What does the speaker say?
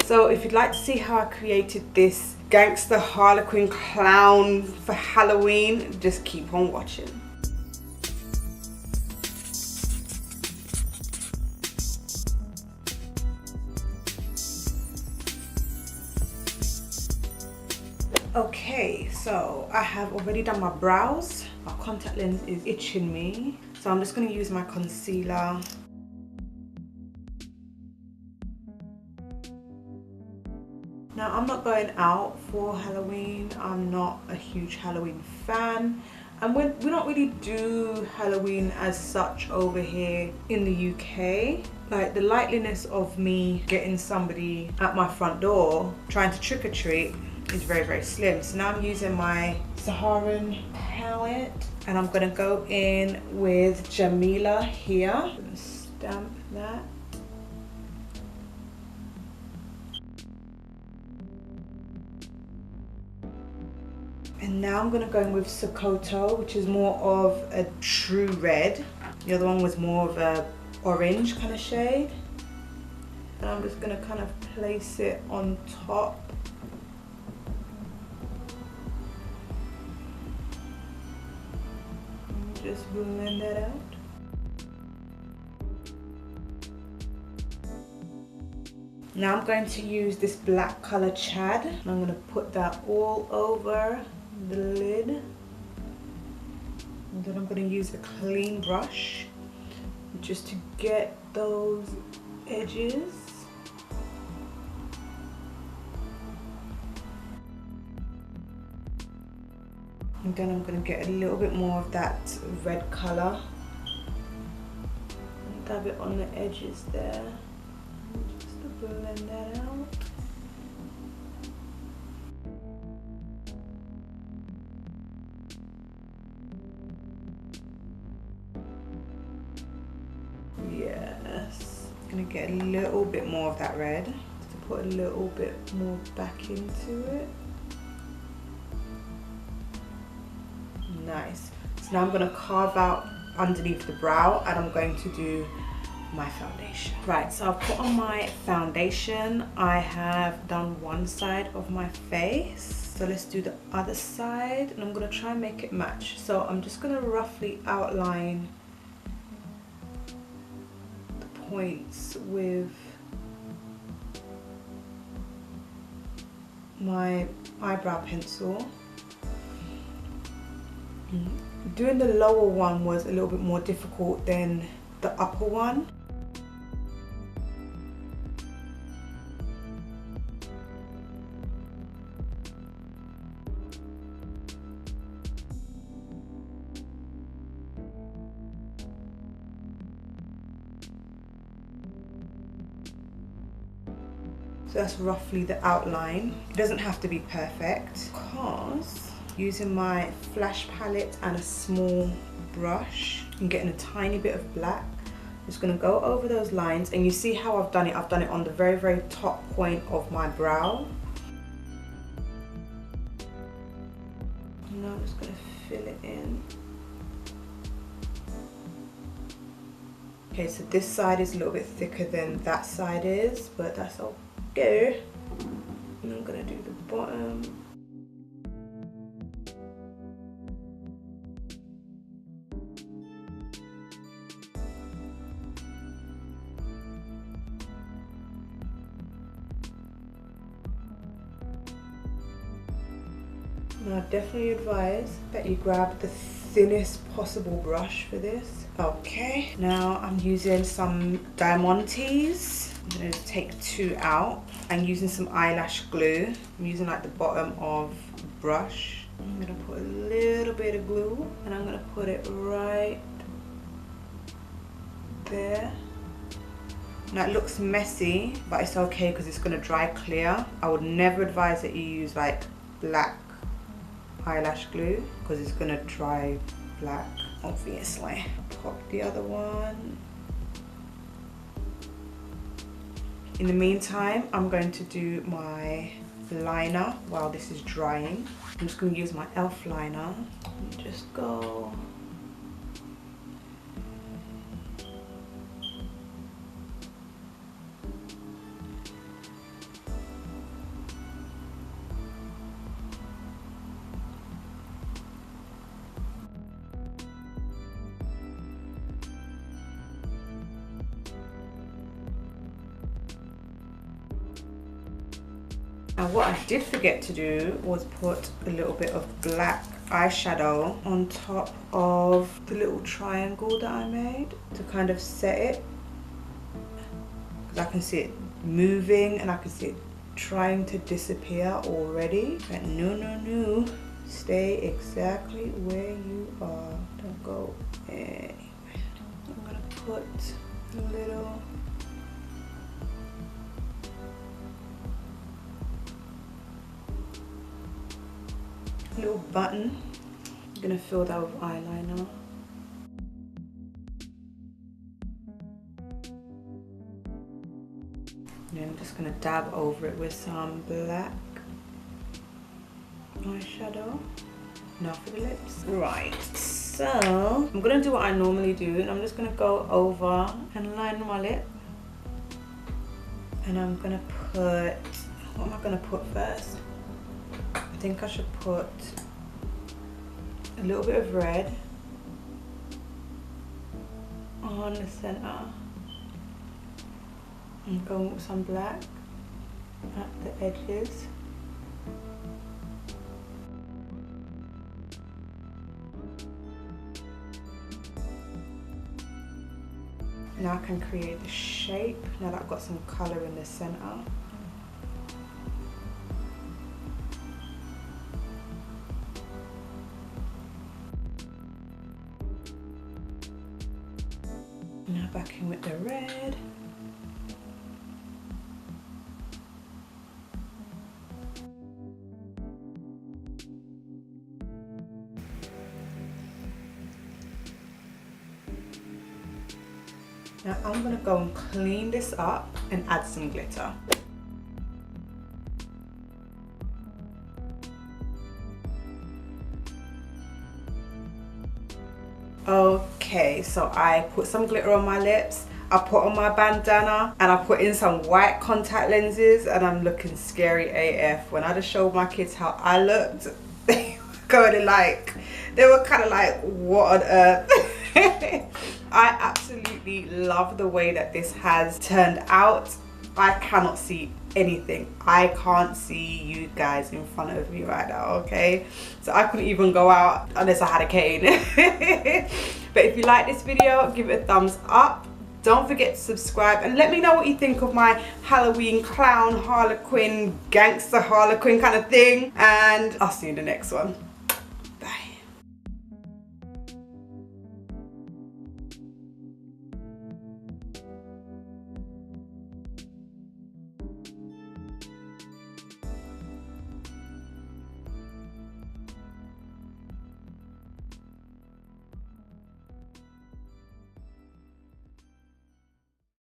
So if you'd like to see how I created this gangster Harlequin clown for Halloween, just keep on watching. Okay, so I have already done my brows. My contact lens is itching me, so I'm just going to use my concealer. Now, I'm not going out for Halloween. I'm not a huge Halloween fan, and we don't really do Halloween as such over here in the UK. Like, the likeliness of me getting somebody at my front door trying to trick or treat is very, very slim. So now I'm using my Saharan palette, and I'm gonna go in with Jamila here. I'm gonna stamp that. And now I'm gonna go in with Sokoto, which is more of a true red. The other one was more of a orange kind of shade. And I'm just gonna kind of place it on top. Just blend that out. Now I'm going to use this black color Chad, and I'm going to put that all over the lid. And then I'm going to use a clean brush just to get those edges. And then I'm going to get a little bit more of that red color and dab it on the edges there, just to blend that out. Yes, I'm going to get a little bit more of that red, just to put a little bit more back into it. Nice. So now I'm going to carve out underneath the brow, and I'm going to do my foundation. Right, so I've put on my foundation. I have done one side of my face. So let's do the other side, and I'm going to try and make it match. So I'm just going to roughly outline the points with my eyebrow pencil. Doing the lower one was a little bit more difficult than the upper one. So that's roughly the outline. It doesn't have to be perfect, because using my flash palette and a small brush and getting a tiny bit of black, I'm just going to go over those lines, and you see how I've done it on the very, very top point of my brow. And now I'm just going to fill it in. Okay, so this side is a little bit thicker than that side is, but that's okay. And I'm going to do the bottom. Now, I definitely advise that you grab the thinnest possible brush for this. Okay, now I'm using some Diamantes. I'm going to take 2 out. I'm using some eyelash glue. I'm using like the bottom of the brush. I'm going to put a little bit of glue, and I'm going to put it right there. Now it looks messy, but it's okay because it's going to dry clear. I would never advise that you use like black eyelash glue, because it's going to dry black, obviously. Pop the other one. In the meantime, I'm going to do my liner while this is drying. I'm just going to use my e.l.f. liner and just go And what I did forget to do was put a little bit of black eyeshadow on top of the little triangle that I made to kind of set it, because I can see it moving and I can see it trying to disappear already. But no, stay exactly where you are, don't go anywhere. I'm gonna put a little button. I'm gonna fill that with eyeliner. And I'm just gonna dab over it with some black eyeshadow. Now for the lips. Right, so I'm gonna do what I normally do, and I'm just gonna go over and line my lip. And I'm gonna put, what am I gonna put first? I think I should put a little bit of red on the center. I'm going with some black at the edges. Now I can create the shape, now that I've got some colour in the center. Now back in with the red. Now I'm gonna go and clean this up and add some glitter. Okay, so I put some glitter on my lips, I put on my bandana, and I put in some white contact lenses, and I'm looking scary AF. When I just showed my kids how I looked, they were kind of like, what on earth? I absolutely love the way that this has turned out. I cannot see anything. I can't see you guys in front of me right now, okay? So I couldn't even go out unless I had a cane. But if you like this video, give it a thumbs up. Don't forget to subscribe and let me know what you think of my Halloween clown, Harlequin, gangster Harlequin kind of thing. And I'll see you in the next one.